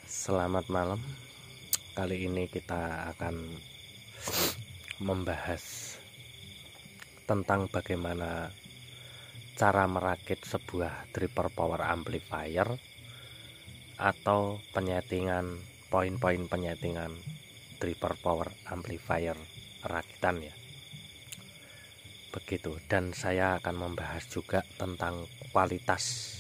Selamat malam. Kali ini kita akan membahas tentang bagaimana cara merakit sebuah dripper power amplifier atau penyetingan poin-poin penyetingan dripper power amplifier rakitan ya. Begitu, dan saya akan membahas juga tentang kualitas.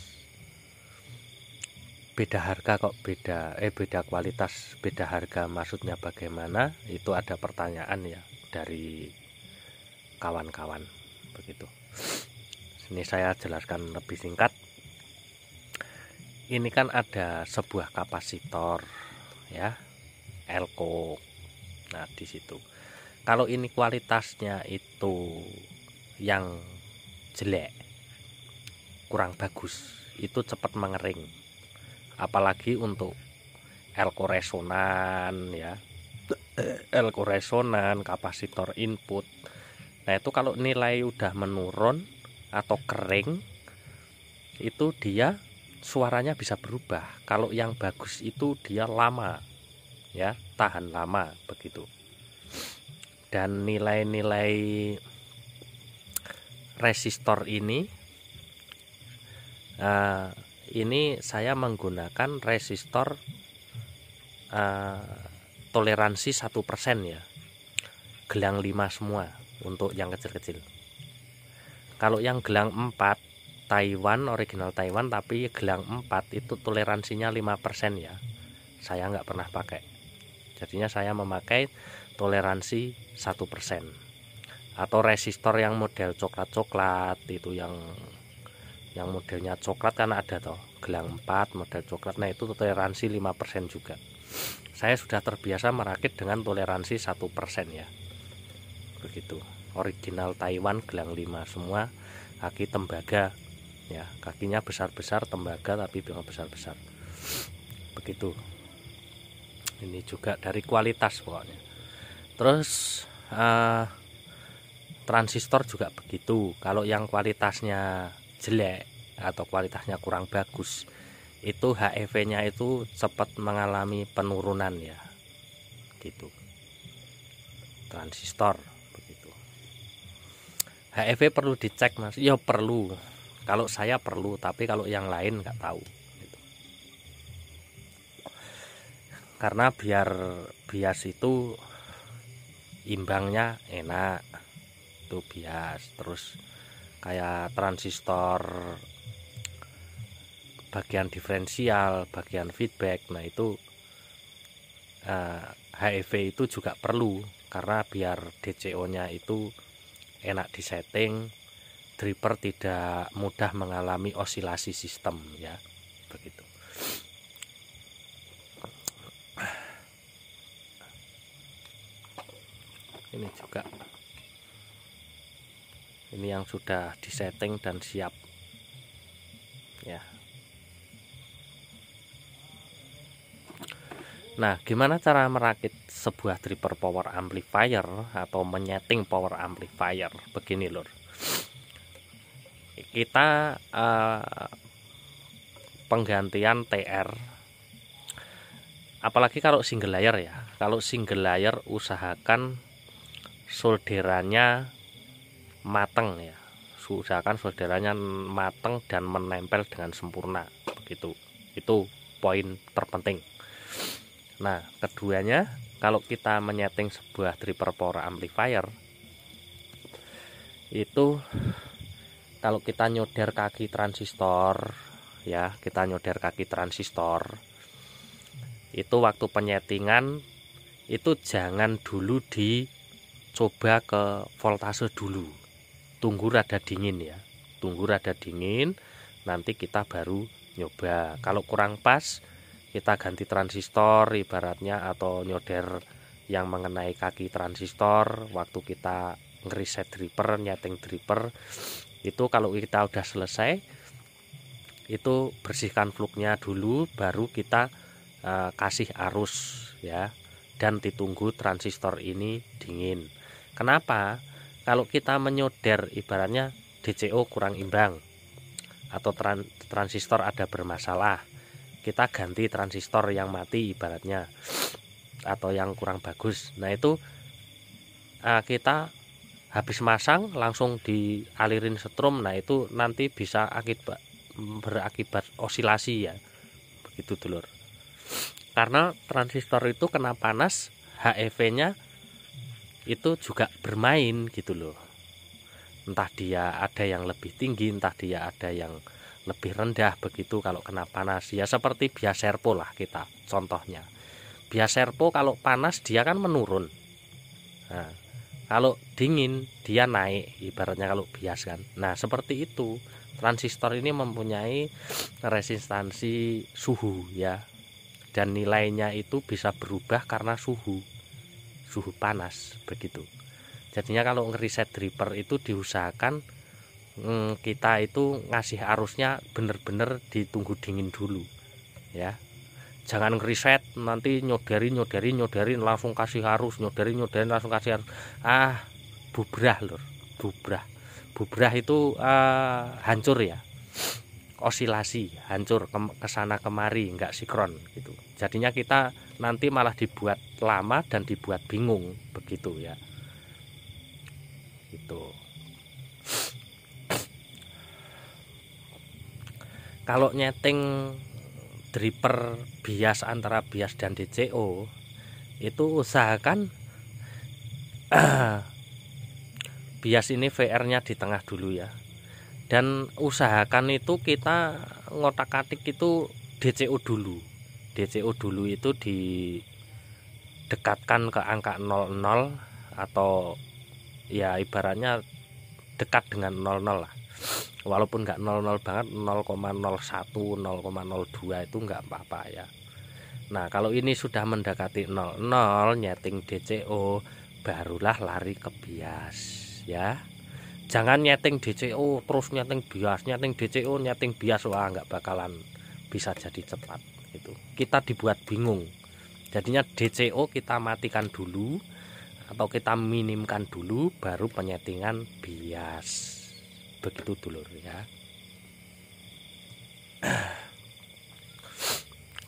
Beda harga kok beda kualitas, beda harga maksudnya bagaimana? Itu ada pertanyaan ya dari kawan-kawan begitu. Ini saya jelaskan lebih singkat. Ini kan ada sebuah kapasitor ya, elko. Nah, di situ. Kalau ini kualitasnya itu yang jelek, kurang bagus, itu cepat mengering. Apalagi untuk elko resonan ya, elko resonan, kapasitor input. Nah, itu kalau nilai udah menurun atau kering, itu dia suaranya bisa berubah. Kalau yang bagus itu dia lama ya, tahan lama begitu. Dan nilai-nilai resistor ini saya menggunakan resistor toleransi 1% ya, gelang 5 semua untuk yang kecil-kecil. Kalau yang gelang 4 Taiwan, original Taiwan tapi gelang 4 itu toleransinya 5% ya, saya nggak pernah pakai. Jadinya saya memakai toleransi 1%. Atau resistor yang model coklat-coklat itu, yang modelnya coklat kan ada toh, gelang 4 model coklat. Nah, itu toleransi 5% juga. Saya sudah terbiasa merakit dengan toleransi 1% ya. Begitu. Original Taiwan gelang 5 semua, kaki tembaga ya, kakinya besar-besar tembaga tapi bilang besar-besar. Begitu. Ini juga dari kualitas pokoknya. Terus transistor juga begitu. Kalau yang kualitasnya jelek atau kualitasnya kurang bagus, itu HEV-nya itu cepat mengalami penurunan ya, gitu. Transistor begitu. HEV perlu dicek mas? Ya perlu. Kalau saya perlu, tapi kalau yang lain nggak tahu. Gitu. Karena biar bias itu imbangnya enak, itu bias. Terus kayak transistor bagian diferensial, bagian feedback, nah itu HEV itu juga perlu, karena biar DCO nya itu enak disetting, dripper tidak mudah mengalami osilasi sistem ya, begitu. Ini juga, ini yang sudah disetting dan siap ya. Nah, gimana cara merakit sebuah dripper power amplifier atau menyeting power amplifier? Begini lur, kita penggantian TR, apalagi kalau single layer ya. Kalau single layer usahakan solderannya mateng ya, usahakan solderannya mateng dan menempel dengan sempurna begitu. Itu poin terpenting. Nah, keduanya, kalau kita menyeting sebuah dripper power amplifier, itu kalau kita nyoder kaki transistor ya, kita nyoder kaki transistor, itu waktu penyetingan itu jangan dulu dicoba ke voltase dulu, tunggu rada dingin ya, tunggu rada dingin, nanti kita baru nyoba. Kalau kurang pas, kita ganti transistor ibaratnya, atau nyoder yang mengenai kaki transistor. Waktu kita ngeriset dripper, nyeting dripper, itu kalau kita udah selesai, itu bersihkan fluknya dulu, baru kita kasih arus ya, dan ditunggu transistor ini dingin. Kenapa? Kalau kita menyoder ibaratnya DCO kurang imbang atau transistor ada bermasalah, kita ganti transistor yang mati ibaratnya, atau yang kurang bagus. Nah itu kita habis masang langsung dialirin setrum. Nah itu nanti bisa berakibat osilasi ya, begitu dulur. Karena transistor itu kena panas, HEV-nya itu juga bermain gitu loh. Entah dia ada yang lebih tinggi, entah dia ada yang lebih rendah begitu kalau kena panas. Ya seperti bias servo lah kita contohnya. Bias servo kalau panas dia kan menurun. Nah, kalau dingin dia naik ibaratnya kalau bias kan. Nah seperti itu, transistor ini mempunyai resistansi suhu ya, dan nilainya itu bisa berubah karena suhu panas begitu. Jadinya kalau ngeriset dripper itu diusahakan kita itu ngasih arusnya bener-bener ditunggu dingin dulu ya. Jangan ngeriset nanti nyodarin langsung kasih arus, nyodarin langsung kasih arus. Bubrah lur, bubrah itu hancur ya, osilasi, hancur kesana kemari, nggak sinkron gitu. Jadinya kita nanti malah dibuat lama dan dibuat bingung begitu ya. Itu kalau nyeting dripper bias antara bias dan DCO itu usahakan bias ini VR-nya di tengah dulu ya, dan usahakan itu kita ngotak-atik itu DCO dulu itu didekatkan ke angka 00 atau ya ibaratnya dekat dengan 00 lah, walaupun nggak 00 banget, 0,01 0,02 itu nggak apa-apa ya. Nah kalau ini sudah mendekati 00 nyeting DCO barulah lari ke bias ya. Jangan nyeting DCO terus nyeting bias, nyeting DCO nyeting bias, wah nggak bakalan bisa jadi cepat gitu. Kita dibuat bingung. Jadinya DCO kita matikan dulu atau kita minimkan dulu, baru penyetingan bias begitu dulur ya.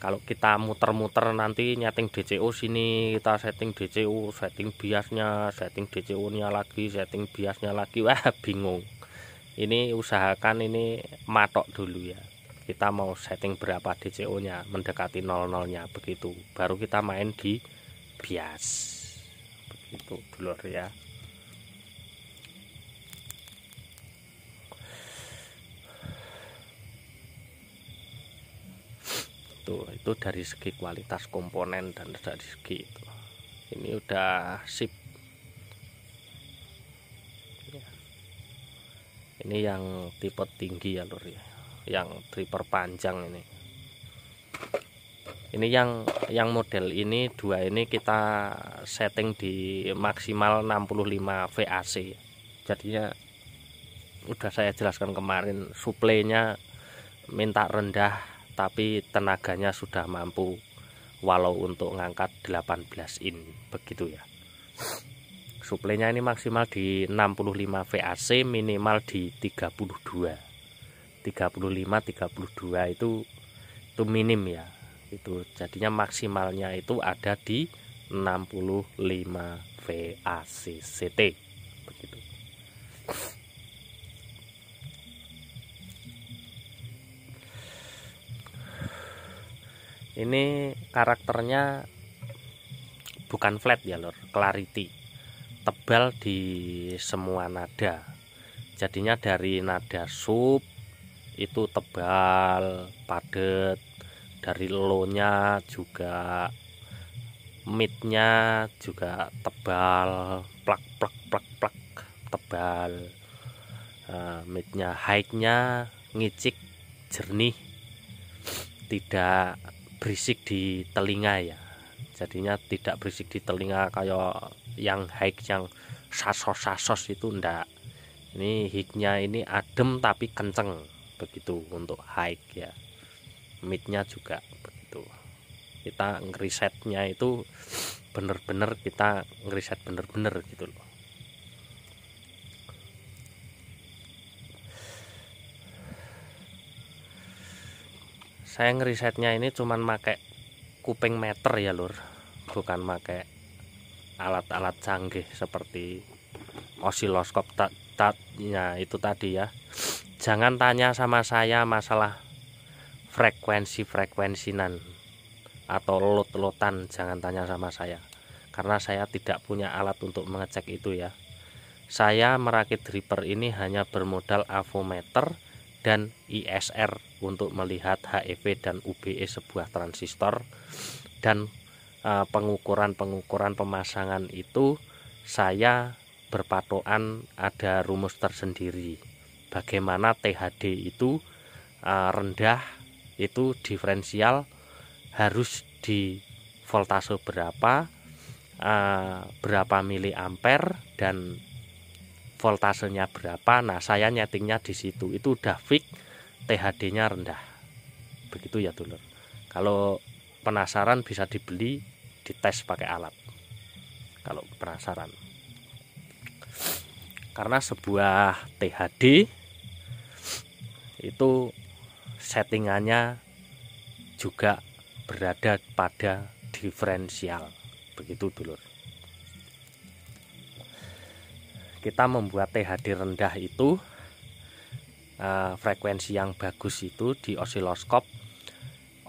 Kalau kita muter-muter nanti nyeting DCO sini, kita setting DCO, setting biasnya, setting DCO nya lagi, setting biasnya lagi, wah bingung. Ini usahakan ini matok dulu ya, kita mau setting berapa DCO nya, mendekati 00 nya begitu, baru kita main di bias begitu dulur ya. Itu dari segi kualitas komponen dan dari segi itu ini udah sip. Ini yang tipe tinggi ya lur ya, yang dripper panjang ini yang model ini dua ini kita setting di maksimal 65 VAC. Jadinya udah saya jelaskan kemarin, suplainya minta rendah tapi tenaganya sudah mampu walau untuk ngangkat 18 in begitu ya. Suplainya ini maksimal di 65 VAC, minimal di 32 itu minim ya. Itu jadinya maksimalnya itu ada di 65 VAC CT begitu. Ini karakternya bukan flat ya lor, clarity, tebal di semua nada. Jadinya dari nada sub itu tebal, padat, dari low-nya juga, mid-nya juga tebal, plak plak plak plak tebal. Mid-nya, high-nya ngicik, jernih, tidak berisik di telinga ya. Jadinya tidak berisik di telinga kayak yang high yang sasos itu enggak. Ini high-nya ini adem tapi kenceng begitu untuk high ya. Mid-nya juga begitu. Kita ngerisetnya itu bener-bener, kita ngeriset bener-bener gitu loh. saya ngerisetnya ini cuman pakai kuping meter ya lur, bukan pakai alat-alat canggih seperti osiloskop ya itu tadi ya. Jangan tanya sama saya masalah frekuensinan atau lot-lotan, jangan tanya sama saya karena saya tidak punya alat untuk mengecek itu ya. Saya merakit dripper ini hanya bermodal avometer dan ISR untuk melihat HEV dan UBE sebuah transistor, dan pengukuran pemasangan itu saya berpatokan ada rumus tersendiri. Bagaimana THD itu rendah, itu diferensial harus di voltase berapa miliampere dan voltasenya berapa. Nah, saya nyetingnya di situ. Itu udah fix THD-nya rendah. Begitu ya, dulur. Kalau penasaran bisa dibeli, dites pakai alat. Kalau penasaran. Karena sebuah THD itu settingannya juga berada pada diferensial. Begitu, dulur. Kita membuat THD rendah itu frekuensi yang bagus itu di osiloskop.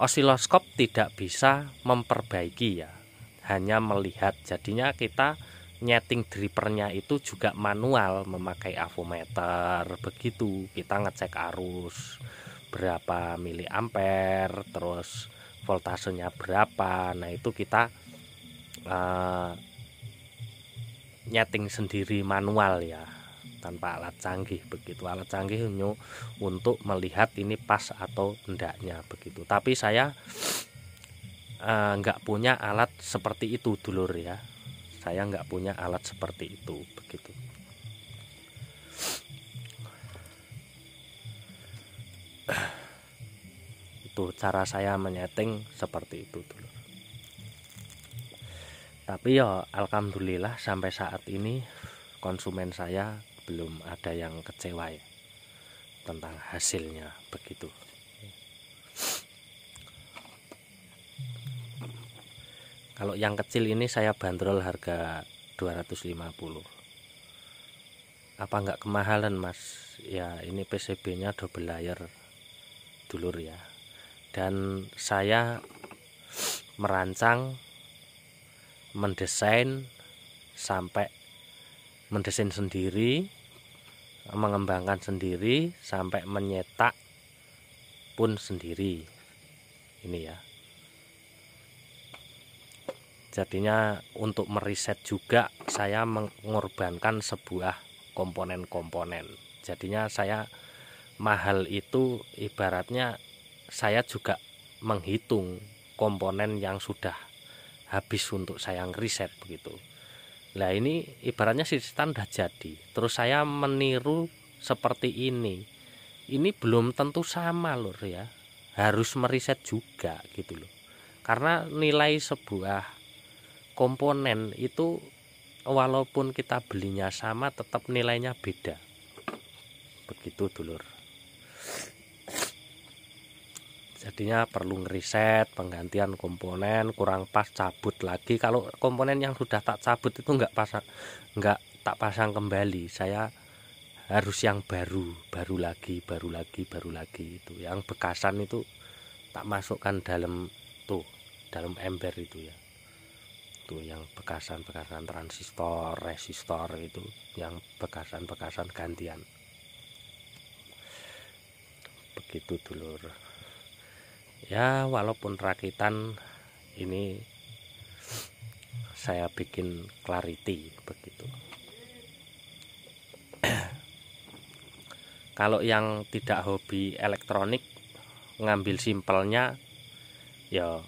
Osiloskop tidak bisa memperbaiki ya, hanya melihat. Jadinya kita nyeting drippernya itu juga manual memakai avometer. Begitu kita ngecek arus berapa miliampere, terus voltasenya berapa. Nah itu kita nyeting sendiri manual ya, tanpa alat canggih. Begitu, alat canggih untuk melihat ini pas atau endaknya begitu. Tapi saya nggak punya alat seperti itu, dulur ya. Saya nggak punya alat seperti itu begitu. Itu cara saya menyeting seperti itu, dulur. Tapi ya alhamdulillah sampai saat ini konsumen saya belum ada yang kecewa ya tentang hasilnya begitu. Kalau yang kecil ini saya bandrol harga 250. Apa enggak kemahalan, Mas? Ya ini PCB-nya double layer, dulur ya. Dan saya merancang, mendesain sendiri, mengembangkan sendiri, sampai menyetak pun sendiri. Ini ya. Jadinya untuk meriset juga saya mengorbankan sebuah komponen-komponen. Jadinya saya mahal itu ibaratnya saya juga menghitung komponen yang sudah habis untuk saya ngeriset begitu. Nah ini ibaratnya sistem udah jadi, terus saya meniru seperti ini belum tentu sama lur ya, harus meriset juga gitu loh. Karena nilai sebuah komponen itu walaupun kita belinya sama tetap nilainya beda begitu, dulur. Jadinya perlu ngeriset, penggantian komponen kurang pas cabut lagi. Kalau komponen yang sudah tak cabut itu nggak tak pasang kembali, saya harus yang baru lagi itu. Yang bekasan itu tak masukkan dalam ember itu ya. Tuh yang bekasan transistor, resistor itu, yang bekasan gantian. Begitu, dulur. Ya walaupun rakitan ini saya bikin clarity begitu. Kalau yang tidak hobi elektronik, ngambil simpelnya ya,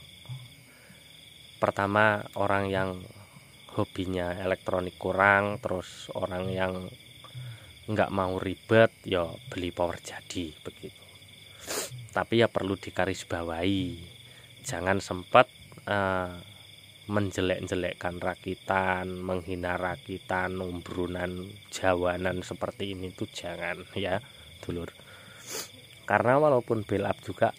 pertama orang yang hobinya elektronik kurang, terus orang yang nggak mau ribet ya beli power jadi begitu. Tapi ya perlu digarisbawahi, jangan sempat menjelek-jelekkan rakitan, menghina rakitan, umbrunan, jawanan seperti ini tuh jangan ya, dulur. Karena walaupun build up juga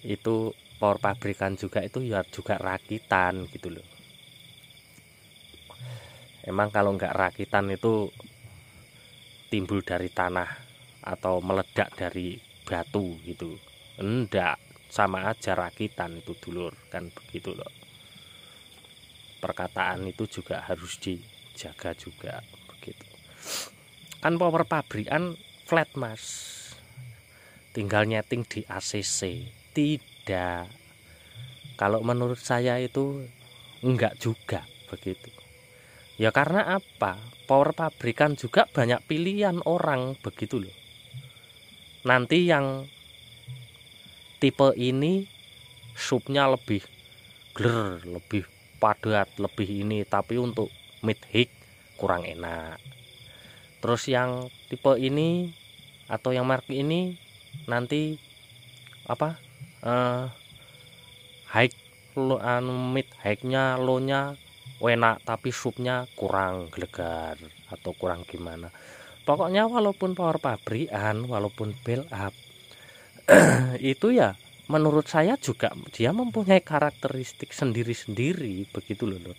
itu power pabrikan juga itu ya juga rakitan gitu loh. Emang kalau nggak rakitan itu timbul dari tanah atau meledak dari batu gitu, enggak, sama aja rakitan itu dulur, kan begitu loh. Perkataan itu juga harus dijaga juga begitu. Kan power pabrikan flat mas, tinggal nyeting di ACC. Tidak, kalau menurut saya itu enggak juga begitu. Ya karena apa? Power pabrikan juga banyak pilihan orang begitu loh. Nanti yang tipe ini supnya lebih gler, lebih padat, lebih ini, tapi untuk mid high kurang enak. Terus yang tipe ini atau yang merek ini nanti apa? High mid high-nya, low-nya enak tapi supnya kurang gelegar atau kurang gimana. Pokoknya walaupun power pabrikan, walaupun build up itu ya menurut saya juga dia mempunyai karakteristik sendiri-sendiri begitu loh.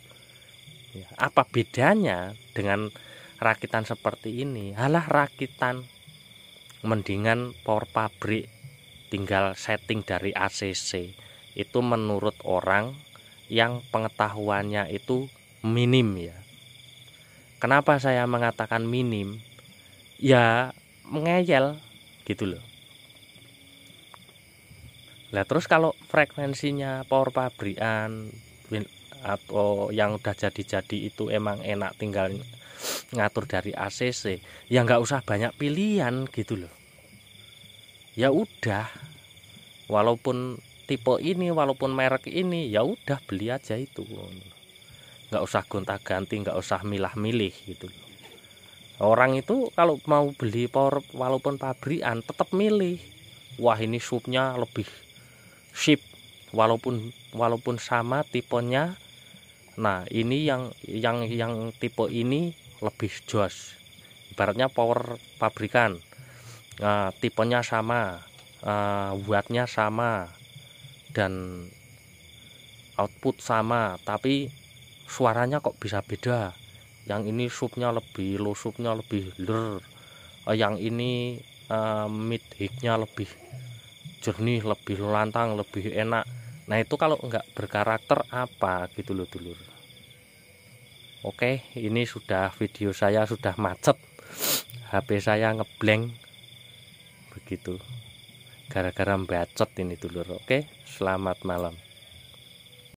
Ya, apa bedanya dengan rakitan seperti ini? Halah rakitan mendingan power pabrik tinggal setting dari ACC. Itu menurut orang yang pengetahuannya itu minim ya. Kenapa saya mengatakan minim? Ya mengeyel gitu loh. Nah terus kalau frekuensinya power pabrikan atau yang udah jadi-jadi itu emang enak tinggal ngatur dari ACC, ya nggak usah banyak pilihan gitu loh. Ya udah, walaupun tipe ini, walaupun merek ini, ya udah beli aja itu, nggak usah gonta-ganti, nggak usah milah-milih gitu loh. Orang itu kalau mau beli power walaupun pabrikan tetap milih, wah ini supnya lebih sip, walaupun sama tipenya. Nah ini yang tipe ini lebih jos, ibaratnya power pabrikan, tipenya sama, wattnya sama dan output sama, tapi suaranya kok bisa beda. Yang ini subnya lebih low, subnya lebih ler, yang ini mid high-nya lebih jernih, lebih lantang, lebih enak. Nah itu kalau nggak berkarakter apa gitu loh dulur. Oke, ini sudah video saya sudah macet, HP saya ngeblank begitu gara-gara bacot ini dulur. Oke, selamat malam.